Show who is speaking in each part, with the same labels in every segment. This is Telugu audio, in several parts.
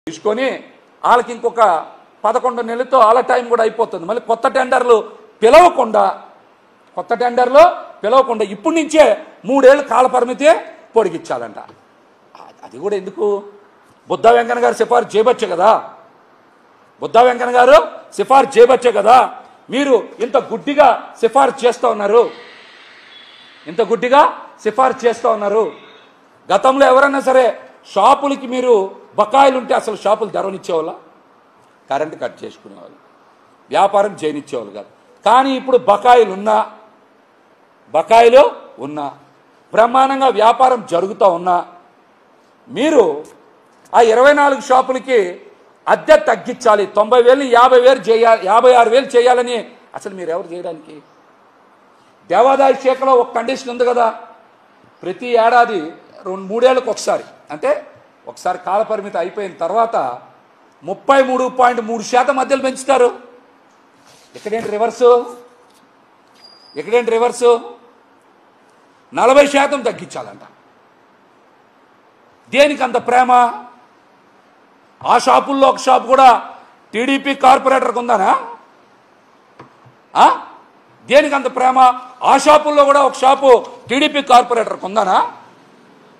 Speaker 1: తీసుకొని వాళ్ళకి ఇంకొక 11 నెలలతో వాళ్ళ టైం కూడా అయిపోతుంది. మళ్ళీ కొత్త టెండర్లు పిలవకుండా ఇప్పటి నుంచే 3 ఏళ్ళు కాల పరిమితి పొడిగించాలంట. అది కూడా ఎందుకు? బుద్ధా వెంకన్న గారు సిఫార్సు చేయబచ్చే కదా. మీరు ఇంత గుడ్డిగా సిఫార్సు చేస్తూ ఉన్నారు. గతంలో ఎవరైనా సరే షాపులకి మీరు బకాయిలు ఉంటే అసలు షాపులు తెరవనిచ్చేవాళ్ళ, కరెంటు కట్ చేసుకునేవాళ్ళు, వ్యాపారం చేయనిచ్చేవాళ్ళు కాదు. కానీ ఇప్పుడు బకాయిలు ఉన్నా బ్రహ్మాండంగా వ్యాపారం జరుగుతూ ఉన్నా మీరు ఆ 24 షాపులకి అద్దె తగ్గించాలి, 90,000 50,000 చేయాలి, 56,000 చేయాలని అసలు మీరు ఎవరు చేయడానికి? దేవాదాయ శాఖలో ఒక కండిషన్ ఉంది కదా, ప్రతి ఏడాది 2-3 ఏళ్ళకి ఒకసారి, అంటే ఒకసారి కాలపరిమితి అయిపోయిన తర్వాత 33.3% మధ్యలో పెంచుతారు. ఎక్కడేంటి రివర్సు 40% తగ్గించాలంట. దేనికి అంత ప్రేమ? ఆ షాపుల్లో ఒక షాపు కూడా టీడీపీ కార్పొరేటర్కి ఉందానా? దేనికి అంత ప్రేమ? ఆ షాపుల్లో కూడా ఒక షాపు టీడీపీ కార్పొరేటర్కి ఉందానా?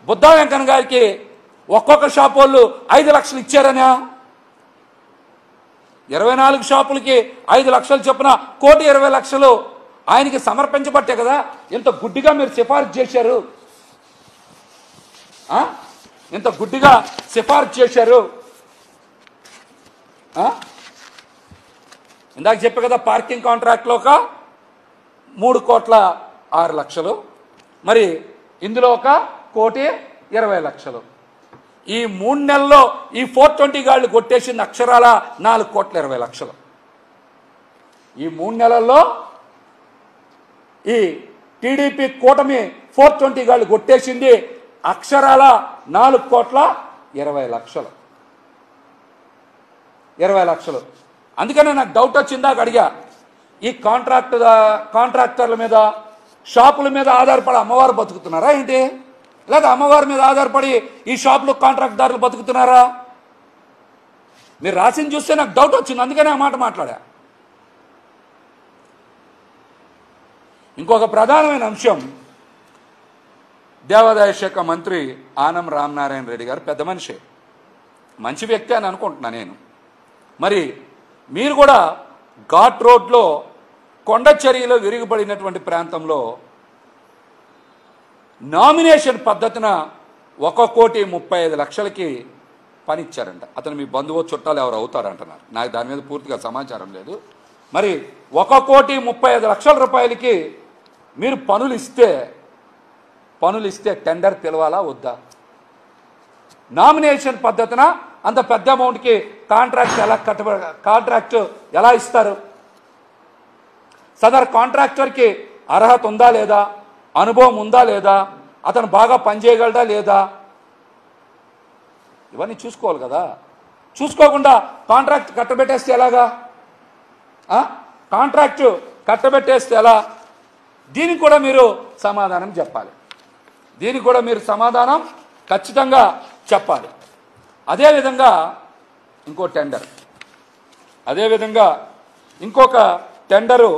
Speaker 1: బుద్ధా వెంకన్న గారికి ఒక్కొక్క షాపు వాళ్ళు 5 లక్షలు ఇచ్చారనా? 24 షాపులకి 5 లక్షలు చొప్పున 1,20,00,000 ఆయనకి సమర్పించబట్టే కదా ఇంత గుడ్డిగా మీరు సిఫార్సు చేశారు. ఇందాక చెప్పే కదా, పార్కింగ్ కాంట్రాక్ట్లో ఒక 3,06,00,000, మరి ఇందులో ఒక 1,20,00,000. ఈ 3 నెలల్లో ఈ 420 గాళ్ళు కొట్టేసింది అక్షరాల 4,20,00,000. ఈ 3 నెలల్లో ఈ టీడీపీ కూటమి 420 గాళ్ళు కొట్టేసింది అక్షరాల 4,20,00,000. అందుకనే నాకు డౌట్ వచ్చిందాక అడిగా, ఈ కాంట్రాక్టర్ల మీద షాపుల మీద ఆధారపడి అమ్మవారు బతుకుతున్నారా ఏంటి, లేదా అమ్మవారి మీద ఆధారపడి ఈ షాపులు కాంట్రాక్ట్దారులు బతుకుతున్నారా? మీరు రాసింది చూస్తే నాకు డౌట్ వచ్చింది, అందుకనే ఆ మాట మాట్లాడా. ఇంకొక ప్రధానమైన అంశం, దేవాదాయ శాఖ మంత్రి ఆనం రామనారాయణ రెడ్డి గారు పెద్ద మనిషి, మంచి వ్యక్తి అని అనుకుంటున్నా నేను. మరి మీరు కూడా ఘాట్ రోడ్లో కొండచర్యలో విరిగిపడినటువంటి ప్రాంతంలో నామినేషన్ పద్ధతిన 1,35,00,000కి పని ఇచ్చారంట. అతను మీ బంధువు చుట్టాలు ఎవరు అవుతారంటున్నారు, నాకు దాని మీద పూర్తిగా సమాచారం లేదు. మరి 1,35,00,000 రూపాయలకి మీరు పనులు ఇస్తే టెండర్ పిలవాలా వద్దా? నామినేషన్ పద్ధతిన అంత పెద్ద అమౌంట్కి కాంట్రాక్ట్ ఎలా ఇస్తారు? సదర్ కాంట్రాక్టర్కి అర్హత ఉందా లేదా, అనుభవం ఉందా లేదా, అతను బాగా పనిచేయగలడా లేదా, ఇవన్నీ చూసుకోవాలి కదా. చూసుకోకుండా కాంట్రాక్ట్ కట్టబెట్టేస్తే ఎలాగా? ఎలా? దీనికి కూడా మీరు సమాధానం చెప్పాలి. ఖచ్చితంగా చెప్పాలి. అదేవిధంగా ఇంకొక టెండరు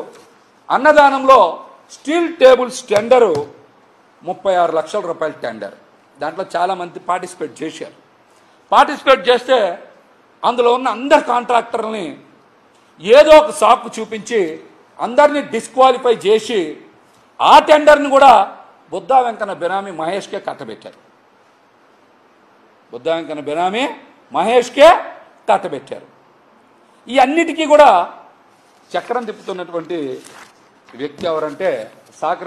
Speaker 1: అన్నదానంలో స్టీల్ టేబుల్స్ టెండరు 36 లక్షల రూపాయల టెండర్. దాంట్లో చాలామంది పార్టిసిపేట్ చేస్తే అందులో ఉన్న అందరు కాంట్రాక్టర్ని ఏదో ఒక సాకు చూపించి అందరినీ డిస్క్వాలిఫై చేసి ఆ టెండర్ని కూడా బుద్ధా వెంకన్న బెనామీ మహేష్కే కట్టబెట్టారు. ఈ అన్నిటికీ కూడా చక్రం తిప్పుతున్నటువంటి వ్యక్తి ఎవరంటే సాకర